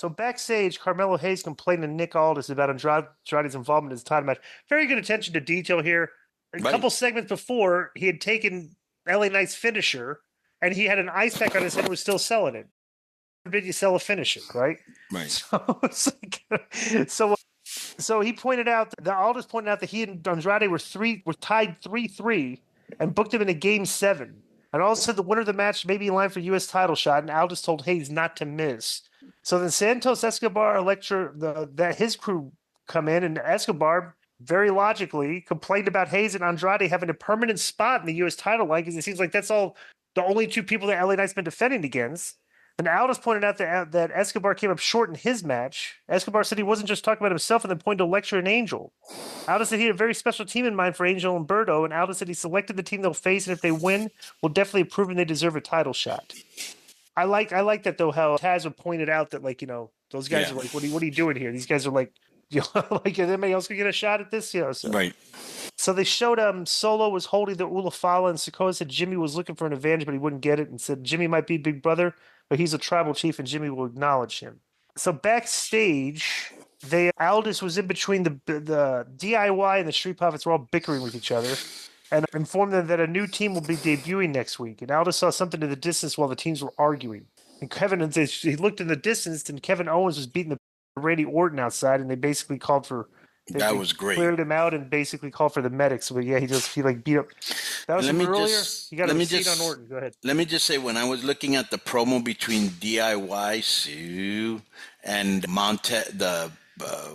So backstage, Carmelo Hayes complained to Nick Aldis about Andrade's involvement in his title match. Very good attention to detail here. A couple segments before, he had taken LA Knight's finisher, and he had an ice pack on his head and was still selling it. Did you sell a finisher, right? Right. So it's like, so he pointed out that Aldis pointed out that he and Andrade were tied 3-3 and booked him in a game 7. And also said the winner of the match may be in line for U.S. title shot, and Aldis told Hayes not to miss. So then Santos, Escobar, Electra, that his crew come in, and Escobar very logically complained about Hayes and Andrade having a permanent spot in the U.S. title line because it seems like that's all the only two people that LA Knight's been defending against. And Aldis pointed out that Escobar came up short in his match. Escobar said he wasn't just talking about himself and then pointed to Electra and Angel. Aldis said he had a very special team in mind for Angel and Berto, and Aldis said he selected the team they'll face, and if they win, will definitely have proven they deserve a title shot. I like that though, how Taz pointed out that those guys are like, what are you doing here? These guys are like, like, is anybody else gonna get a shot at this? So. Right. So they showed Solo was holding the Ulafala, and Sikoa said Jimmy was looking for an advantage, but he wouldn't get it, and said Jimmy might be big brother, but he's a tribal chief, and Jimmy will acknowledge him. So backstage, Aldis was in between the DIY and the Street Profits were all bickering with each other, and informed them that a new team will be debuting next week. And Aldis saw something in the distance while the teams were arguing. And he looked in the distance, and Kevin Owens was beating the Randy Orton outside, and they basically called for. That was great. Cleared him out and basically called for the medics. But yeah, he beat up. That was earlier. You got a receipt on Orton. Go ahead. Let me just say, when I was looking at the promo between DIY Sue and Montez,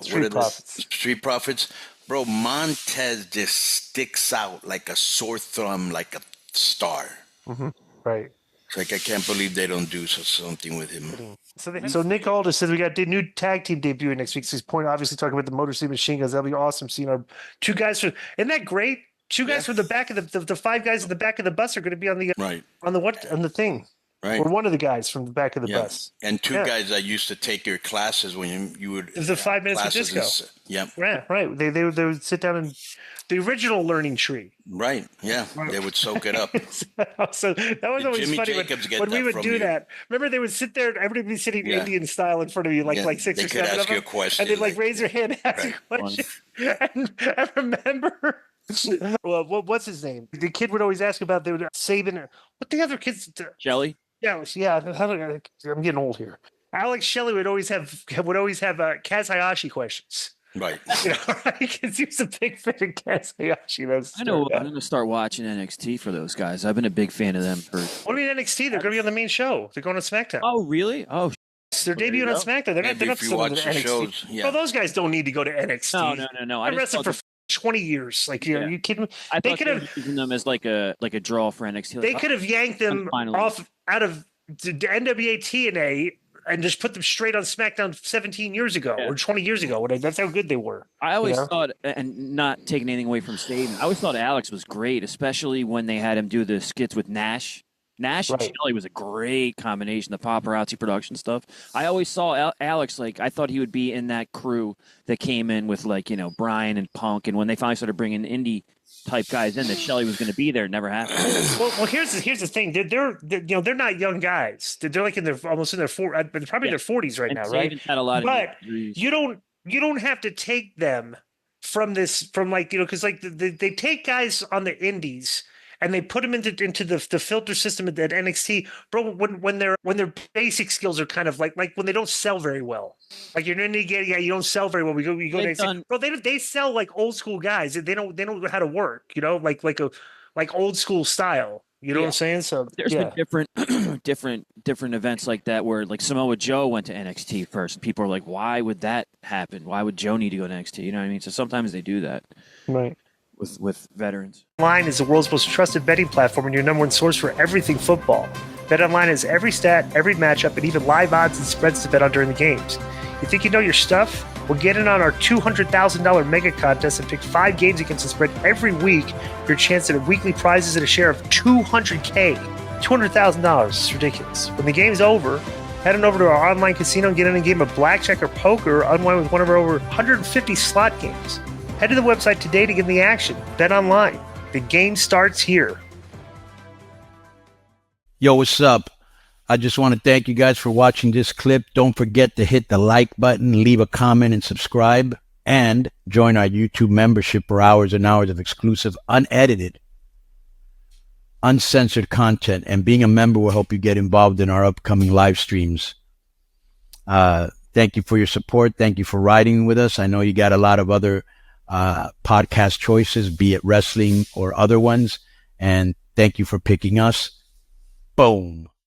Street Profits, bro, Montez just sticks out like a sore thumb, like a star. Mm-hmm. Right. It's like I can't believe they don't do something with him. So Nick Aldis said we got the new tag team debuting next week. So he's obviously talking about the Motor City Machine Guns. That'll be awesome seeing our two guys. Isn't that great? Two guys from the back of the 5 guys in the back of the bus are going to be on the on the thing. Right. Or one of the guys from the back of the bus. And two guys that used to take your classes when you would. It was the 5 minutes of disco. Yeah, right. They would sit down and the original learning tree. Right. Yeah. Right. They would soak it up. So that was always Jimmy funny when we would do that. Remember, they would sit there. Everybody would be sitting Indian style in front of you, like 6 or 7 of them. Ask you a question, and they'd raise their hand and ask a question. And I remember. Well, what's his name? The kid would always ask about Saban. What the other kids? Shelley. Yeah. I'm getting old here. Alex Shelley would always have Kaz Hayashi questions. Right. Because he was a big fan of Kaz Hayashi. I know. I'm going to start watching NXT for those guys. I've been a big fan of them for. What do you mean NXT? They're going to be on the main show. They're going to SmackDown. Oh, really? Oh, they're debuting on SmackDown. They're not if you watch the NXT. Shows, Well, those guys don't need to go to NXT. No. I wrestled for 20 years. Are you kidding me? They could have using them as like a draw for NXT. They could have yanked them out of the NWA TNA and just put them straight on SmackDown 17 years ago or 20 years ago. That's how good they were. I always thought, and not taking anything away from Staten, I always thought Alex was great, especially when they had him do the skits with Nash. Nash and Shelley was a great combination, the paparazzi production stuff. I always saw Alex, I thought he would be in that crew that came in with, Brian and Punk. And when they finally started bringing indie type guys in, that Shelley was going to be there. It never happened. Well, here's the thing. They're not young guys. They're like almost in their probably their 40s right now, right? Had a lot but you don't have to take them from because they take guys on the indies and they put them into the filter system at NXT, bro. When their basic skills are kind of like when they don't sell very well, like you're in the you don't sell very well. We go to NXT, bro. They sell like old school guys. They don't know how to work. Like old school style. You know what I'm saying? So there's been different events like that where Samoa Joe went to NXT first. And people are like, why would that happen? Why would Joe need to go to NXT? You know what I mean? So sometimes they do that. Right. With veterans. BetOnline is the world's most trusted betting platform and your number one source for everything football. BetOnline has every stat, every matchup, and even live odds and spreads to bet on during the games. You think you know your stuff? Well, get in on our $200,000 mega contest and pick 5 games against the spread every week for your chance at weekly prizes and a share of $200K. $200,000. It's ridiculous. When the game's over, head on over to our online casino and get in a game of blackjack or poker or unwind with one of our over 150 slot games. Head to the website today to get in the action. BetOnline. The game starts here. Yo, what's up? I just want to thank you guys for watching this clip. Don't forget to hit the like button, leave a comment, and subscribe. And join our YouTube membership for hours and hours of exclusive, unedited, uncensored content. And being a member will help you get involved in our upcoming live streams. Thank you for your support. Thank you for riding with us. I know you got a lot of other podcast choices, be it wrestling or other ones. And thank you for picking us. Boom.